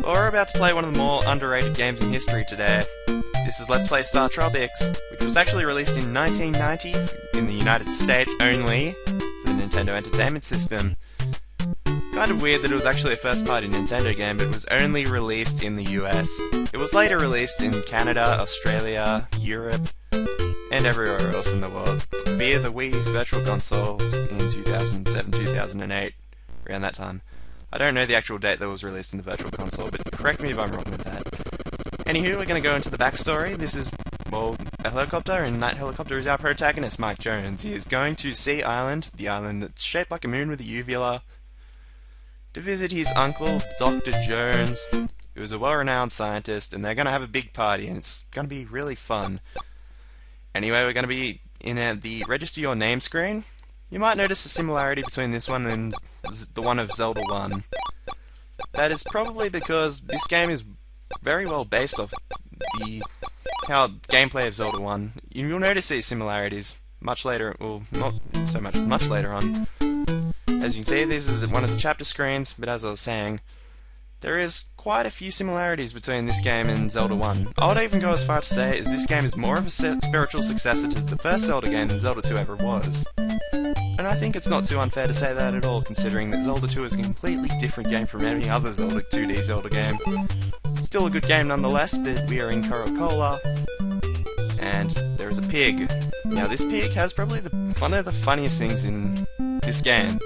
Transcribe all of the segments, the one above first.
Well, we're about to play one of the more underrated games in history today. This is Let's Play StarTropics, which was actually released in 1990 in the United States only for the Nintendo Entertainment System. Kind of weird that it was actually a first-party Nintendo game, but it was only released in the US. It was later released in Canada, Australia, Europe, and everywhere else in the world, via the Wii Virtual Console in 2007-2008, around that time. I don't know the actual date that was released in the Virtual Console, but correct me if I'm wrong with that. Anywho, we're going to go into the backstory. This is, well, a helicopter, and that helicopter is our protagonist, Mike Jones. He is going to Sea Island, the island that's shaped like a moon with a uvula, to visit his uncle, Dr. Jones, who is a well-renowned scientist, and they're going to have a big party, and it's going to be really fun. Anyway, we're going to be in the Register Your Name screen. You might notice a similarity between this one and the one of Zelda 1. That is probably because this game is very well based off the gameplay of Zelda 1. You'll notice these similarities much later, well, not so much later on. As you can see, this is one of the chapter screens, but as I was saying, there is quite a few similarities between this game and Zelda 1. I would even go as far to say as this game is more of a spiritual successor to the first Zelda game than Zelda 2 ever was. And I think it's not too unfair to say that at all, considering that Zelda 2 is a completely different game from any other 2D Zelda game. Still a good game nonetheless, but we are in CoralCola, and there is a pig. Now this pig has probably one of the funniest things in this game.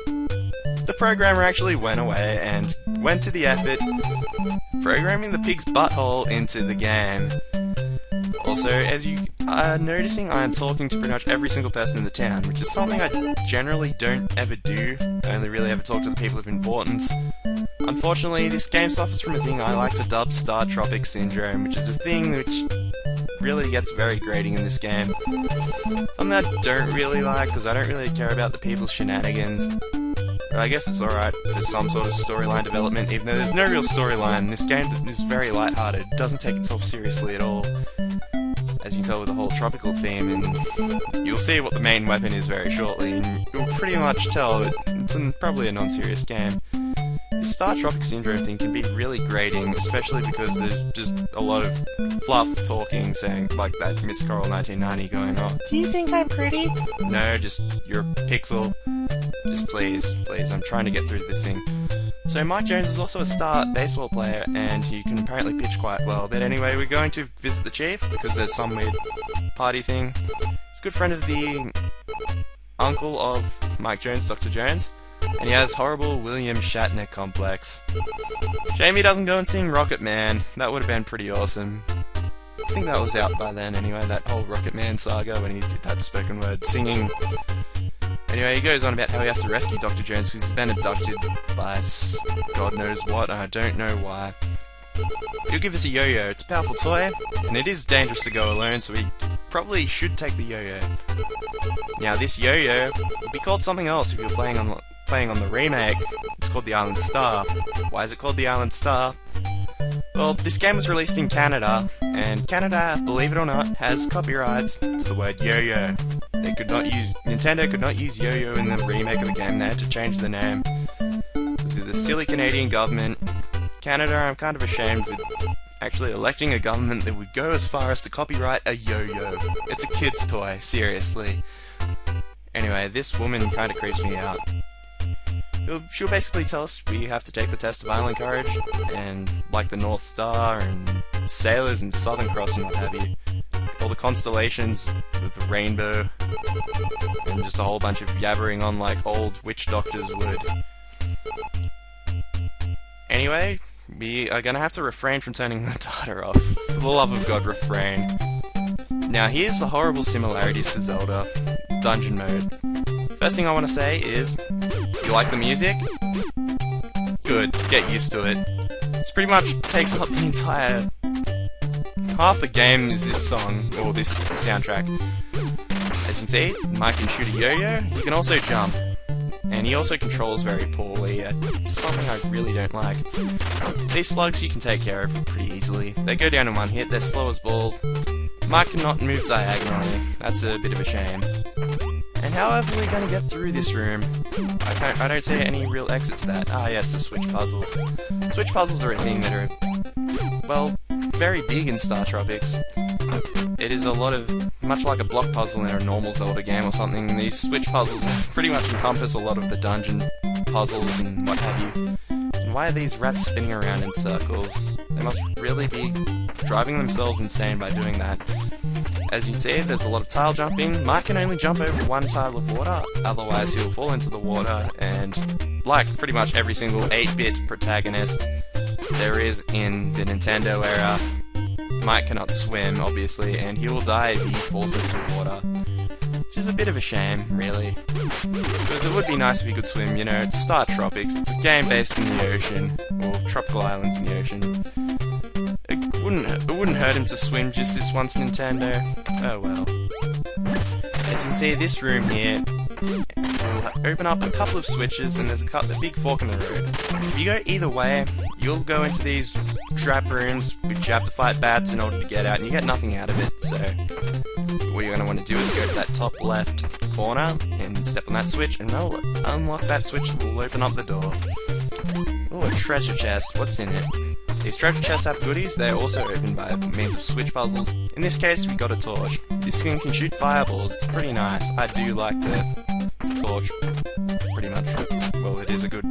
The programmer actually went away and went to the effort programming the pig's butthole into the game. Also, as you are noticing, I am talking to pretty much every single person in the town, which is something I generally don't ever do. I only really ever talk to the people of importance. Unfortunately, this game suffers from a thing I like to dub StarTropics syndrome, which is a thing which really gets very grating in this game. Something I don't really like, because I don't really care about the people's shenanigans. But I guess it's alright for some sort of storyline development, even though there's no real storyline. This game is very lighthearted, doesn't take itself seriously at all. As you can tell with the whole tropical theme, and you'll see what the main weapon is very shortly, and you'll pretty much tell that it's probably a non-serious game. This StarTropics syndrome thing can be really grating, especially because there's just a lot of fluff talking, saying, like that Miss Coral 1990 going on, "Do you think I'm pretty?" No, just, you're a pixel. Just please, I'm trying to get through this thing. So Mike Jones is also a star baseball player, and he can apparently pitch quite well. But anyway, we're going to visit the chief, because there's some weird party thing. He's a good friend of the uncle of Mike Jones, Dr. Jones, and he has horrible William Shatner complex. Shame he doesn't go and sing Rocket Man. That would have been pretty awesome. I think that was out by then anyway, that whole Rocket Man saga when he did that spoken word singing. Anyway, he goes on about how we have to rescue Dr. Jones because he's been abducted by God knows what, and I don't know why. He'll give us a yo-yo. It's a powerful toy, and it is dangerous to go alone, so we probably should take the yo-yo. Now, this yo-yo would be called something else if you're playing on the remake. It's called the Island Star. Why is it called the Island Star? Well, this game was released in Canada, and Canada, believe it or not, has copyrights to the word yo-yo. Nintendo could not use yo-yo in the remake of the game. They had to change the name. Because of the silly Canadian government. Canada, I'm kind of ashamed with actually electing a government that would go as far as to copyright a yo-yo. It's a kid's toy, seriously. Anyway, this woman kind of creeps me out. She'll basically tell us we have to take the test of island courage, and like the North Star, and sailors and Southern Cross and what have you. All the constellations with the rainbow, and just a whole bunch of yabbering on like old witch doctors would. Anyway, we are gonna have to refrain from turning the data off. For the love of God, refrain. Now here's the horrible similarities to Zelda Dungeon Mode. First thing I want to say is, you like the music? Good, get used to it. This pretty much takes up the entire... half the game is this song, or this soundtrack. As you can see, Mike can shoot a yo-yo, he can also jump. And he also controls very poorly, something I really don't like. These slugs you can take care of pretty easily. They go down in one hit, they're slow as balls. Mike cannot move diagonally, that's a bit of a shame. And however we're going to get through this room, I don't see any real exit to that. Ah yes, the switch puzzles. Switch puzzles are a thing that are, well, very big in StarTropics. It is a lot of, much like a block puzzle in a normal Zelda game or something, these switch puzzles pretty much encompass a lot of the dungeon puzzles and what have you. And why are these rats spinning around in circles? They must really be driving themselves insane by doing that. As you can see, there's a lot of tile jumping. Mike can only jump over one tile of water, otherwise he'll fall into the water, and like pretty much every single 8-bit protagonist there is in the Nintendo era, Mike cannot swim, obviously, and he will die if he falls into the water. Which is a bit of a shame, really. Because it would be nice if he could swim, you know, it's StarTropics, it's a game based in the ocean, or tropical islands in the ocean. It wouldn't hurt him to swim just this once, Nintendo. Oh well. As you can see, this room here will open up a couple of switches, and there's a big fork in the road. If you go either way, you'll go into these trap rooms, which you have to fight bats in order to get out, and you get nothing out of it, so what you're going to want to do is go to that top left corner and step on that switch, and they'll unlock that switch that will open up the door. Oh, a treasure chest. What's in it? These treasure chests have goodies. They're also opened by means of switch puzzles. In this case, we got a torch. This thing can shoot fireballs. It's pretty nice. I do like the torch. Pretty much. Well, it is a good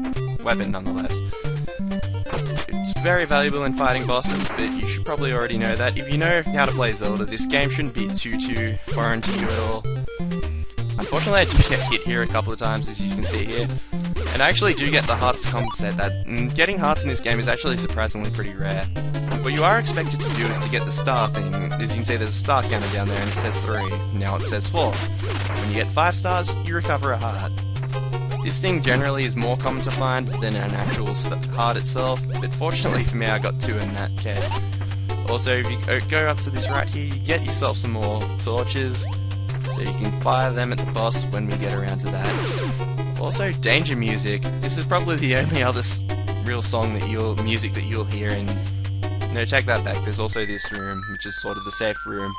weapon nonetheless. It's very valuable in fighting bosses, but you should probably already know that. If you know how to play Zelda, this game shouldn't be too foreign to you at all. Unfortunately, I do get hit here a couple of times, as you can see here. And I actually do get the hearts to compensate that. And getting hearts in this game is actually surprisingly pretty rare. What you are expected to do is to get the star thing. As you can see, there's a star counter down there and it says 3. Now it says 4. When you get 5 stars, you recover a heart. This thing generally is more common to find than an actual heart itself, but fortunately for me I got 2 in that case. Also, if you go up to this right here, you get yourself some more torches, so you can fire them at the boss when we get around to that. Also, danger music. This is probably the only other real song that music that you'll hear in... No, take that back. There's also this room, which is sort of the safe room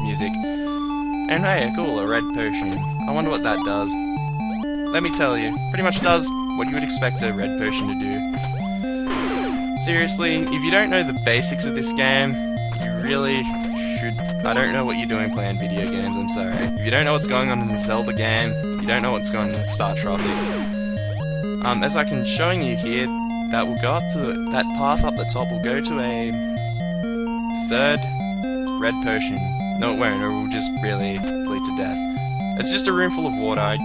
music. And hey, cool, a red potion. I wonder what that does. Let me tell you, pretty much does what you would expect a red potion to do. Seriously, if you don't know the basics of this game, you really should... I don't know what you're doing playing video games, I'm sorry. If you don't know what's going on in the Zelda game, you don't know what's going on in StarTropics. As I can showing you here, that will go up to that path up the top will go to a 3rd red potion. No, it won't, it will just really bleed to death. It's just a room full of water. I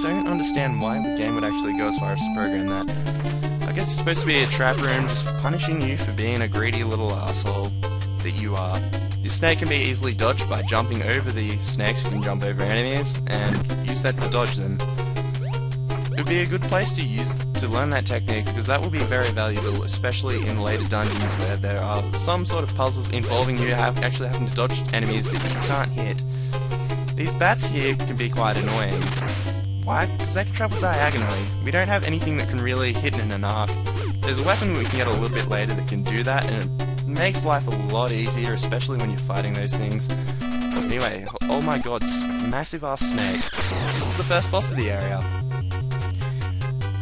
don't understand why the game would actually go as far as to program that. I guess it's supposed to be a trap room just punishing you for being a greedy little asshole that you are. This snake can be easily dodged by jumping over the snakes. You can jump over enemies and use that to dodge them. It would be a good place to learn that technique, because that will be very valuable, especially in later dungeons where there are some sort of puzzles involving you actually having to dodge enemies that you can't hit. These bats here can be quite annoying. Why? Because they can travel diagonally. We don't have anything that can really hit in an arc. There's a weapon we can get a little bit later that can do that, and it makes life a lot easier, especially when you're fighting those things. Anyway, oh my god, massive ass snake. This is the first boss of the area.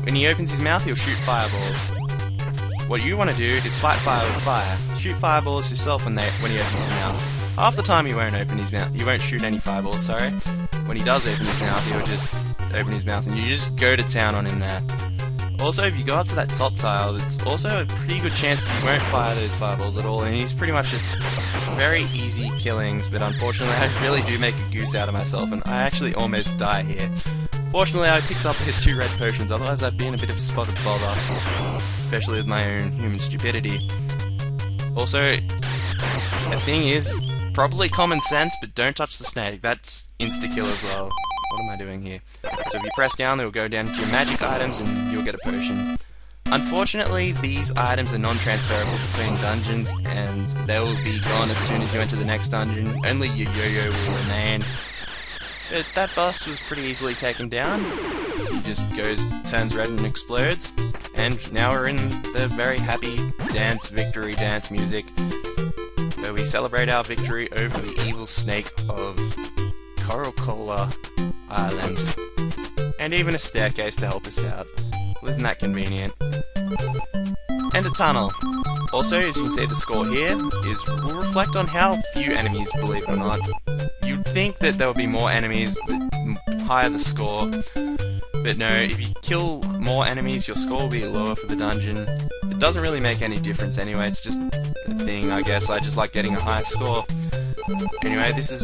When he opens his mouth, he'll shoot fireballs. What you want to do is fight fire with fire. Shoot fireballs yourself when he opens his mouth. Half the time he won't open his mouth. He won't shoot any fireballs, sorry. When he does open his mouth, he'll just open his mouth and you just go to town on him there. Also, if you go up to that top tile, it's also a pretty good chance that you won't fire those fireballs at all, and he's pretty much just very easy killings, but unfortunately I really do make a goose out of myself, and I actually almost die here. Fortunately, I picked up his 2 red potions, otherwise I'd be in a bit of a spot of bother, especially with my own human stupidity. Also, the thing is, probably common sense, but don't touch the snake. That's insta-kill as well. What am I doing here? So if you press down, they'll go down to your magic items and you'll get a potion. Unfortunately, these items are non-transferable between dungeons, and they will be gone as soon as you enter the next dungeon. Only your yo-yo will remain. But that boss was pretty easily taken down. He just turns red and explodes. And now we're in the very happy victory dance music, where we celebrate our victory over the evil snake of CoralCola Island. And even a staircase to help us out. Well, isn't that convenient? And a tunnel. Also, as you can see, the score here will reflect on how few enemies, believe it or not. You'd think that there would be more enemies the higher the score, but no, if you kill more enemies, your score will be lower for the dungeon. It doesn't really make any difference anyway, it's just a thing, I guess. I just like getting a high score. Anyway, this is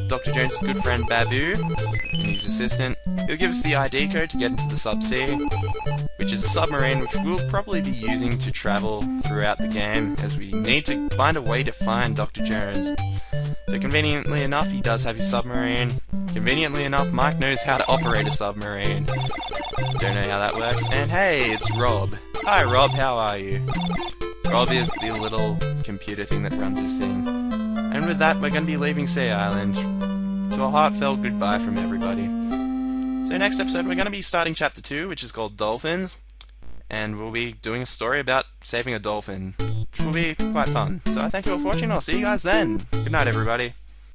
Dr. Jones' good friend Babu and his assistant. He'll give us the ID code to get into the subsea, which is a submarine which we'll probably be using to travel throughout the game, as we need to find a way to find Dr. Jones. So conveniently enough, he does have his submarine. Conveniently enough, Mike knows how to operate a submarine. Don't know how that works. And hey, it's Rob. Hi Rob, how are you? Rob is the little computer thing that runs this thing. And with that, we're going to be leaving Sea Island. So a heartfelt goodbye from everybody. So next episode, we're going to be starting Chapter 2, which is called Dolphins. And we'll be doing a story about saving a dolphin, which will be quite fun. So I thank you all for watching, and I'll see you guys then. Good night, everybody.